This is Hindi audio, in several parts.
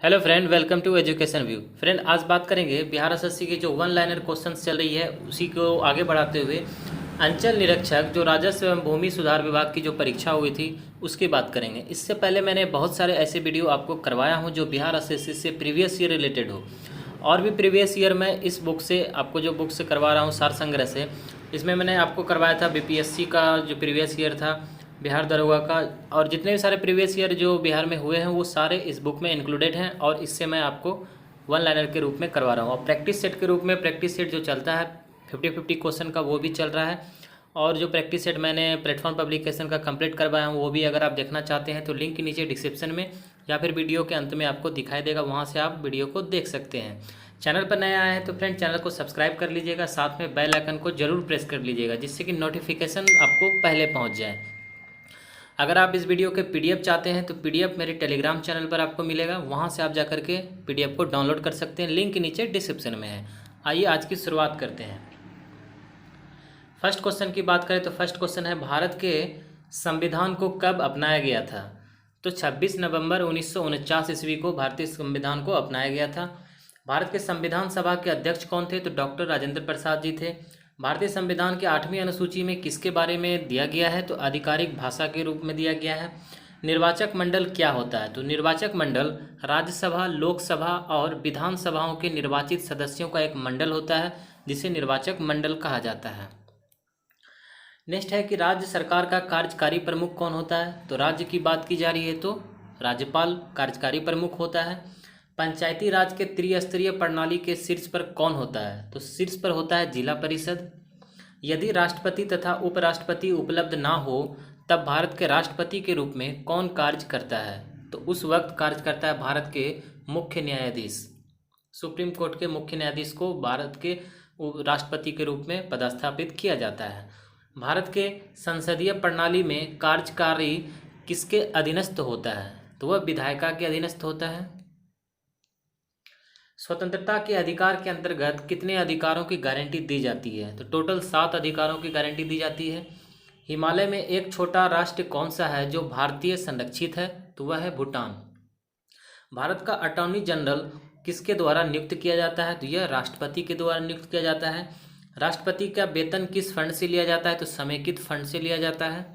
Hello friend, welcome to education view. Friend, आज बात करेंगे बिहार एसएससी की जो वन लाइनर क्वेश्चंस चल रही है उसी को आगे बढ़ाते हुए अंचल निरीक्षक जो राजस्व एवं भूमि सुधार विभाग की जो परीक्षा हुई थी उसकी बात करेंगे। इससे पहले मैंने बहुत सारे ऐसे वीडियो आपको करवाया हूं जो बिहार एसएससी से प्रीवियस ईयर रिलेटेड हो। और भी प्रीवियस ईयर में इस बुक से आपको जो बुक से करवा रहा हूँ सार संग्रह से, इसमें मैंने आपको करवाया था बीपीएससी का जो प्रीवियस ईयर था, बिहार दरोगा का, और जितने भी सारे प्रीवियस ईयर जो बिहार में हुए हैं वो सारे इस बुक में इंक्लूडेड हैं। और इससे मैं आपको वन लाइनर के रूप में करवा रहा हूँ। और प्रैक्टिस सेट के रूप में प्रैक्टिस सेट जो चलता है 50-50 क्वेश्चन का वो भी चल रहा है। और जो प्रैक्टिस सेट मैंने प्लेटफॉर्म पब्लिकेशन का कंप्लीट करवाया हूँ वो भी अगर आप देखना चाहते हैं तो लिंक नीचे डिस्क्रिप्शन में या फिर वीडियो के अंत में आपको दिखाई देगा, वहाँ से आप वीडियो को देख सकते हैं। चैनल पर नया आए हैं तो फ्रेंड चैनल को सब्सक्राइब कर लीजिएगा, साथ में बेल आइकन को जरूर प्रेस कर लीजिएगा जिससे कि नोटिफिकेशन आपको पहले पहुँच जाए। अगर आप इस वीडियो के पीडीएफ चाहते हैं तो पीडीएफ मेरे टेलीग्राम चैनल पर आपको मिलेगा, वहाँ से आप जाकर के पीडीएफ को डाउनलोड कर सकते हैं, लिंक नीचे डिस्क्रिप्शन में है। आइए आज की शुरुआत करते हैं। फर्स्ट क्वेश्चन की बात करें तो फर्स्ट क्वेश्चन है, भारत के संविधान को कब अपनाया गया था? तो 26 नवंबर 1949 ईस्वी को भारतीय संविधान को अपनाया गया था। भारत के संविधान सभा के अध्यक्ष कौन थे? तो डॉक्टर राजेंद्र प्रसाद जी थे। भारतीय संविधान की 8वीं अनुसूची में किसके बारे में दिया गया है? तो आधिकारिक भाषा के रूप में दिया गया है। निर्वाचक मंडल क्या होता है? तो निर्वाचक मंडल राज्यसभा, लोकसभा और विधानसभाओं के निर्वाचित सदस्यों का एक मंडल होता है जिसे निर्वाचक मंडल कहा जाता है। नेक्स्ट है कि राज्य सरकार का कार्यकारी प्रमुख कौन होता है? तो राज्य की बात की जा रही है तो राज्यपाल कार्यकारी प्रमुख होता है। पंचायती राज के त्रिस्तरीय प्रणाली के शीर्ष पर कौन होता है? तो शीर्ष पर होता है जिला परिषद। यदि राष्ट्रपति तथा उपराष्ट्रपति उपलब्ध ना हो तब भारत के राष्ट्रपति के रूप में कौन कार्य करता है? तो उस वक्त कार्य करता है भारत के मुख्य न्यायाधीश। सुप्रीम कोर्ट के मुख्य न्यायाधीश को भारत के राष्ट्रपति के रूप में पदस्थापित किया जाता है। भारत के संसदीय प्रणाली में कार्यकारी किसके अधीनस्थ होता है? तो वह विधायिका के अधीनस्थ होता है। स्वतंत्रता के अधिकार के अंतर्गत कितने अधिकारों की गारंटी दी जाती है? तो टोटल 7 अधिकारों की गारंटी दी जाती है। हिमालय में एक छोटा राष्ट्र कौन सा है जो भारतीय संरक्षित है? तो वह है भूटान। भारत का अटॉर्नी जनरल किसके द्वारा नियुक्त किया जाता है? तो यह राष्ट्रपति के द्वारा नियुक्त किया जाता है। राष्ट्रपति का वेतन किस फंड से लिया जाता है? तो समेकित फंड से लिया जाता है।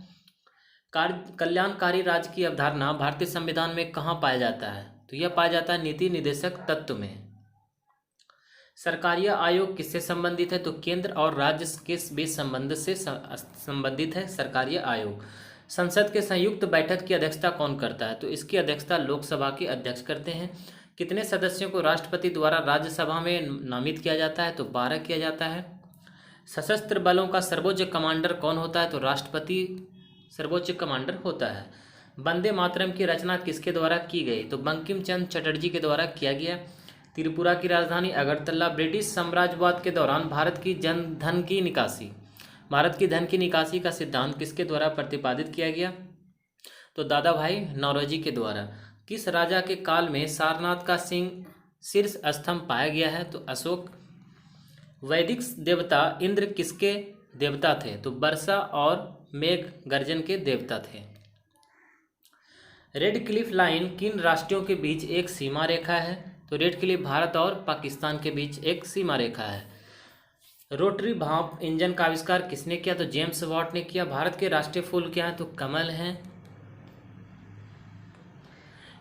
कार्य कल्याणकारी राज्य की अवधारणा भारतीय संविधान में कहाँ पाया जाता है? तो यह पाया जाता है नीति निदेशक तत्व में। सरकारीय आयोग किससे संबंधित है? तो केंद्र और राज्य के बीच संबंध से संबंधित है सरकारीय आयोग। संसद के संयुक्त बैठक की अध्यक्षता कौन करता है? तो इसकी अध्यक्षता लोकसभा के अध्यक्ष करते हैं। कितने सदस्यों को राष्ट्रपति द्वारा राज्यसभा में नामित किया जाता है? तो 12 किया जाता है। सशस्त्र बलों का सर्वोच्च कमांडर कौन होता है? तो राष्ट्रपति सर्वोच्च कमांडर होता है। वंदे मातरम की रचना किसके द्वारा की गई? तो बंकिम चंद्र चटर्जी के द्वारा किया गया। त्रिपुरा की राजधानी अगरतला। ब्रिटिश साम्राज्यवाद के दौरान भारत की धन की निकासी का सिद्धांत किसके द्वारा प्रतिपादित किया गया? तो दादा भाई नौरोजी के द्वारा। किस राजा के काल में सारनाथ का शीर्ष स्तंभ पाया गया है? तो अशोक। वैदिक देवता इंद्र किसके देवता थे? तो वर्षा और मेघ गर्जन के देवता थे। रेड क्लिफ लाइन किन राष्ट्रों के बीच एक सीमा रेखा है? तो रेड क्लिफ भारत और पाकिस्तान के बीच एक सीमा रेखा है। रोटरी भाप इंजन का आविष्कार किसने किया? तो जेम्स वाट ने किया। भारत के राष्ट्रीय फूल क्या है? तो कमल हैं।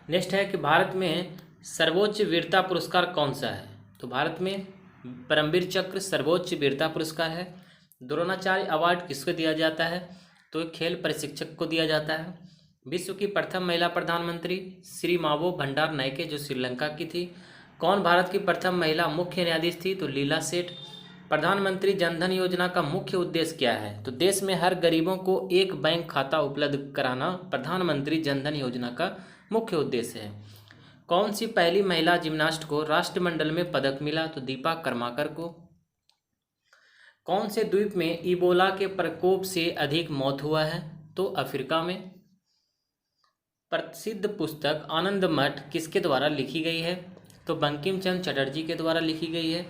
नेक्स्ट है कि भारत में सर्वोच्च वीरता पुरस्कार कौन सा है? तो भारत में परमवीर चक्र सर्वोच्च वीरता पुरस्कार है। द्रोणाचार्य अवार्ड किसको दिया जाता है? तो खेल प्रशिक्षक को दिया जाता है। विश्व की प्रथम महिला प्रधानमंत्री श्री मावो भंडार नायके जो श्रीलंका की थी। कौन भारत की प्रथम महिला मुख्य न्यायाधीश थी? तो लीला सेठ। प्रधानमंत्री जनधन योजना का मुख्य उद्देश्य क्या है? तो देश में हर गरीबों को एक बैंक खाता उपलब्ध कराना प्रधानमंत्री जनधन योजना का मुख्य उद्देश्य है। कौन सी पहली महिला जिम्नास्ट को राष्ट्रमंडल में पदक मिला? तो दीपा कर्माकर को। कौन से द्वीप में इबोला के प्रकोप से अधिक मौत हुआ है? तो अफ्रीका में। प्रसिद्ध पुस्तक आनंद मठ किसके द्वारा लिखी गई है? तो बंकिम चंद्र चटर्जी के द्वारा लिखी गई है।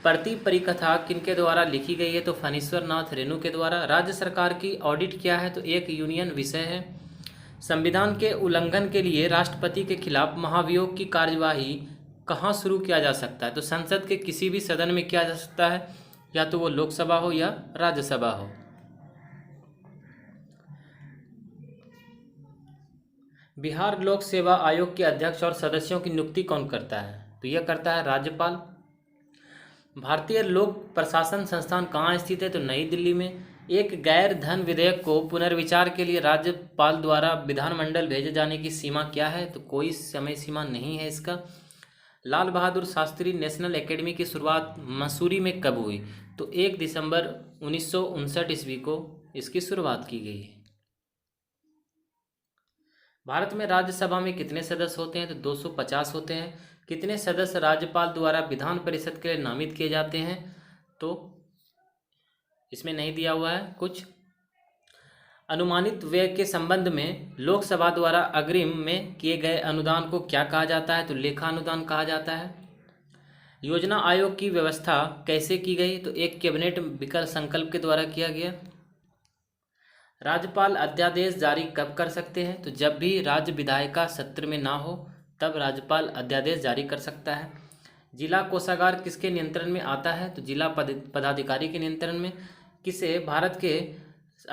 प्रति परिकथा किनके द्वारा लिखी गई है? तो फणीश्वर नाथ रेणु के द्वारा। राज्य सरकार की ऑडिट क्या है? तो एक यूनियन विषय है। संविधान के उल्लंघन के लिए राष्ट्रपति के खिलाफ महाभियोग की कार्यवाही कहाँ शुरू किया जा सकता है? तो संसद के किसी भी सदन में किया जा सकता है, या तो वो लोकसभा हो या राज्यसभा हो। बिहार लोक सेवा आयोग के अध्यक्ष और सदस्यों की नियुक्ति कौन करता है? तो यह करता है राज्यपाल। भारतीय लोक प्रशासन संस्थान कहाँ स्थित है? तो नई दिल्ली में। एक गैर धन विधेयक को पुनर्विचार के लिए राज्यपाल द्वारा विधानमंडल भेजे जाने की सीमा क्या है? तो कोई समय सीमा नहीं है इसका। लाल बहादुर शास्त्री नेशनल एकेडमी की शुरुआत मसूरी में कब हुई? तो 1 दिसंबर 1959 ईस्वी को इसकी शुरुआत की गई है। भारत में राज्यसभा में कितने सदस्य होते हैं? तो 250 होते हैं। कितने सदस्य राज्यपाल द्वारा विधान परिषद के लिए नामित किए जाते हैं? तो इसमें नहीं दिया हुआ है कुछ। अनुमानित व्यय के संबंध में लोकसभा द्वारा अग्रिम में किए गए अनुदान को क्या कहा जाता है? तो लेखा अनुदान कहा जाता है। योजना आयोग की व्यवस्था कैसे की गई? तो एक कैबिनेट विकल्प संकल्प के द्वारा किया गया। राज्यपाल अध्यादेश जारी कब कर सकते हैं? तो जब भी राज्य विधायिका सत्र में ना हो तब राज्यपाल अध्यादेश जारी कर सकता है। जिला कोषागार किसके नियंत्रण में आता है? तो जिला पदाधिकारी के नियंत्रण में। किसे भारत के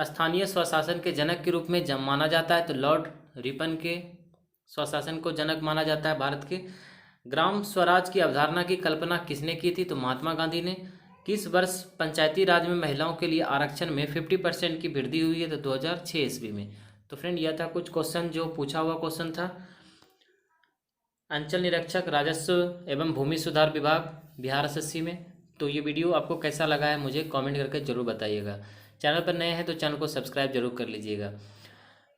स्थानीय स्वशासन के जनक के रूप में माना जाता है? तो लॉर्ड रिपन के स्वशासन को जनक माना जाता है भारत के। ग्राम स्वराज की अवधारणा की कल्पना किसने की थी? तो महात्मा गांधी ने। किस वर्ष पंचायती राज में महिलाओं के लिए आरक्षण में 50% की वृद्धि हुई है? तो 2006 ईस्वी में। तो फ्रेंड यह था कुछ क्वेश्चन जो पूछा हुआ क्वेश्चन था। अंचल निरीक्षक राजस्व एवं भूमि सुधार विभाग बिहार एसएससी में। तो ये वीडियो आपको कैसा लगा है मुझे कमेंट करके जरूर बताइएगा। चैनल पर नए हैं तो चैनल को सब्सक्राइब जरूर कर लीजिएगा।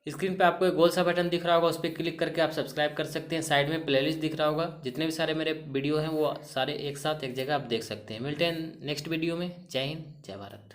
स्क्रीन पे आपको एक गोल सा बटन दिख रहा होगा, उस पर क्लिक करके आप सब्सक्राइब कर सकते हैं। साइड में प्लेलिस्ट दिख रहा होगा, जितने भी सारे मेरे वीडियो हैं वो सारे एक साथ एक जगह आप देख सकते हैं। मिलते हैं नेक्स्ट वीडियो में। जय हिंद, जय भारत।